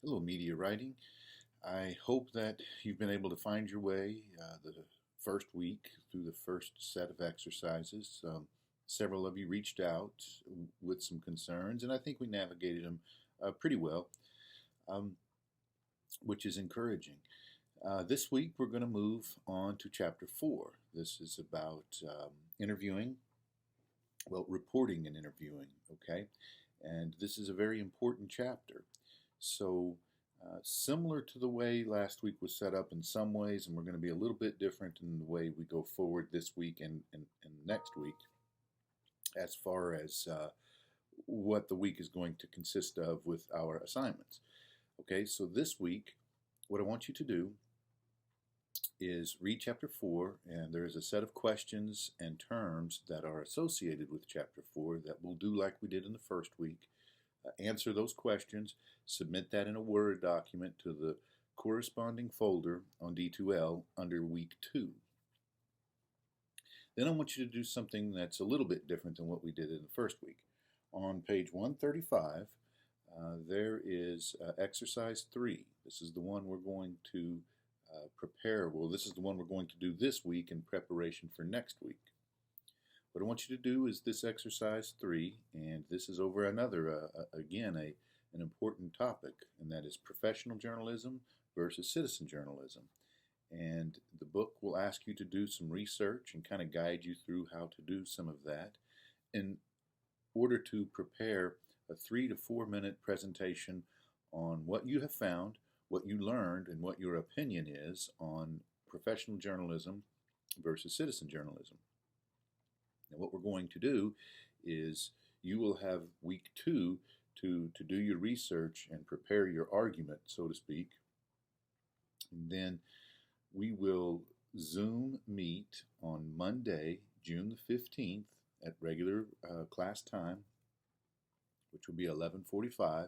Hello, Media Writing. I hope that you've been able to find your way the first week through the first set of exercises. Several of you reached out with some concerns, and I think we navigated them pretty well, um, which is encouraging. This week, we're going to move on to Chapter 4. This is about interviewing, reporting and interviewing, okay? And this is a very important chapter. So, similar to the way last week was set up in some ways, and we're going to be a little bit different in the way we go forward this week and next week as far as what the week is going to consist of with our assignments. Okay, so this week, what I want you to do is read chapter 4, and there is a set of questions and terms that are associated with chapter 4 that we'll do like we did in the first week. Answer those questions, submit that in a Word document to the corresponding folder on D2L under week 2. Then I want you to do something that's a little bit different than what we did in the first week. On page 135, there is exercise 3. This is the one we're going to prepare. Well, this is the one we're going to do this week in preparation for next week. What I want you to do is this exercise 3, and this is over another, an important topic, and that is professional journalism versus citizen journalism. And the book will ask you to do some research and kind of guide you through how to do some of that in order to prepare a 3 to 4 minute presentation on what you have found, what you learned, and what your opinion is on professional journalism versus citizen journalism. Now, what we're going to do is you will have week 2 to do your research and prepare your argument, so to speak. And then we will Zoom meet on Monday, June the 15th at regular class time, which will be 11:45.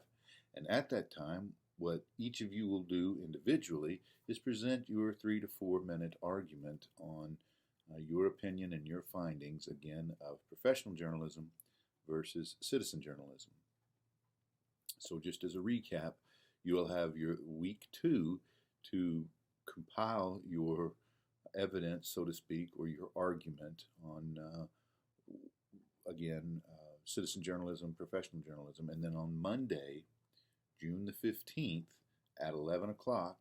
And at that time, what each of you will do individually is present your 3 to 4 minute argument on your opinion and your findings, again, of professional journalism versus citizen journalism. So just as a recap, you will have your week 2 to compile your evidence, so to speak, or your argument on, citizen journalism, professional journalism. And then on Monday, June the 15th at 11 o'clock,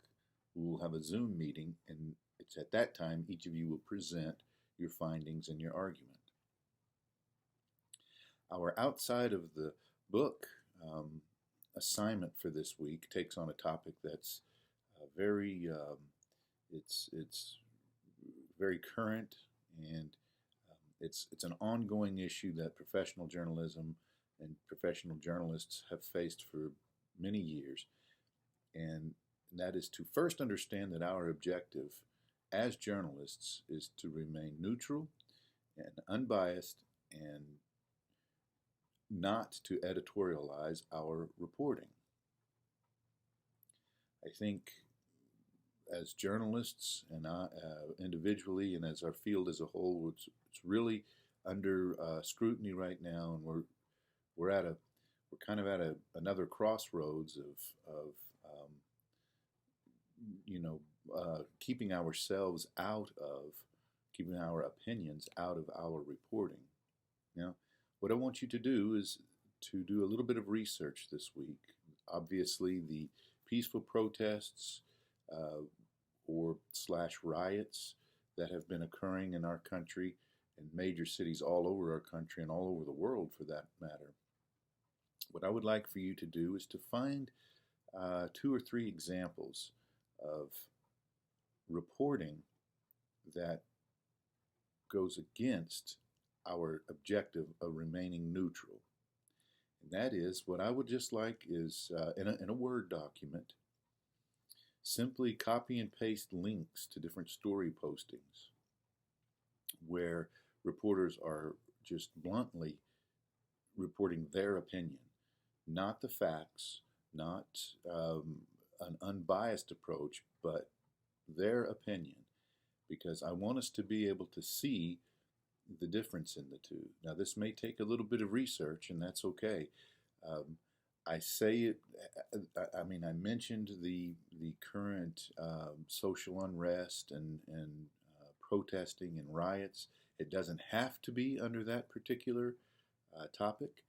we will have a Zoom meeting, and it's at that time each of you will present your findings and your argument. Our outside of the book assignment for this week takes on a topic that's it's very current, and it's an ongoing issue that professional journalism and professional journalists have faced for many years, and that is to first understand that our objective as journalists is to remain neutral and unbiased and not to editorialize our reporting. I think as journalists and individually and as our field as a whole, it's really under scrutiny right now, and we're kind of at another crossroads of keeping ourselves out of, keeping our opinions out of our reporting. Now, what I want you to do is to do a little bit of research this week. Obviously, the peaceful protests or slash riots that have been occurring in our country and major cities all over our country and all over the world for that matter. What I would like for you to do is to find 2 or 3 examples of reporting that goes against our objective of remaining neutral. And that is, what I would just like is, in a Word document, simply copy and paste links to different story postings where reporters are just bluntly reporting their opinion, not the facts, not an unbiased approach, but their opinion, because I want us to be able to see the difference in the two. Now, this may take a little bit of research, and that's okay. I say it. I mean, I mentioned the current social unrest and protesting and riots. It doesn't have to be under that particular topic.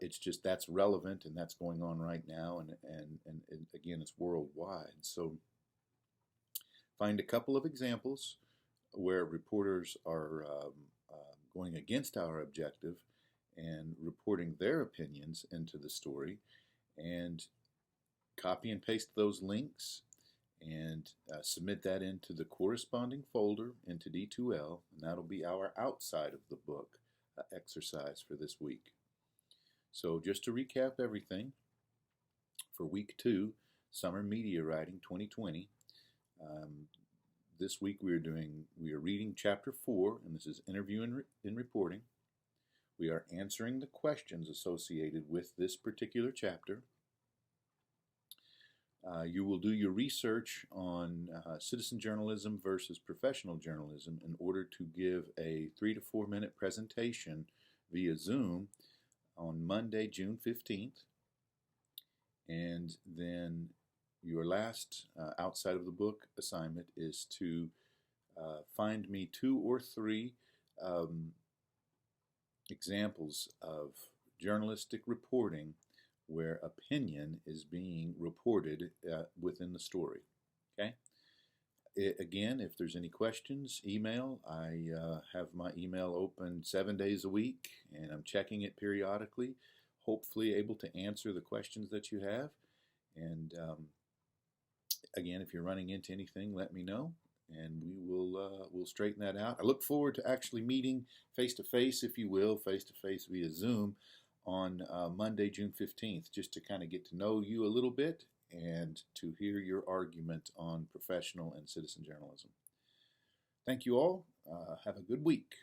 It's just that's relevant and that's going on right now, and again, it's worldwide. So find a couple of examples where reporters are going against our objective and reporting their opinions into the story, and copy and paste those links and submit that into the corresponding folder into D2L, and that'll be our outside of the book exercise for this week. So just to recap everything, for week 2, Summer Media Writing 2020, this week we are reading chapter 4, and this is Interview and Reporting. We are answering the questions associated with this particular chapter. You will do your research on citizen journalism versus professional journalism in order to give a 3 to 4 minute presentation via Zoom on Monday, June 15th. And then your last outside of the book assignment is to find me 2 or 3 examples of journalistic reporting where opinion is being reported within the story. Okay? Again, if there's any questions, email. I have my email open 7 days a week, and I'm checking it periodically, hopefully able to answer the questions that you have. And again, if you're running into anything, let me know, and we'll straighten that out. I look forward to actually meeting face-to-face, if you will, face-to-face via Zoom on Monday, June 15th, just to kind of get to know you a little bit and to hear your argument on professional and citizen journalism. Thank you all. Have a good week.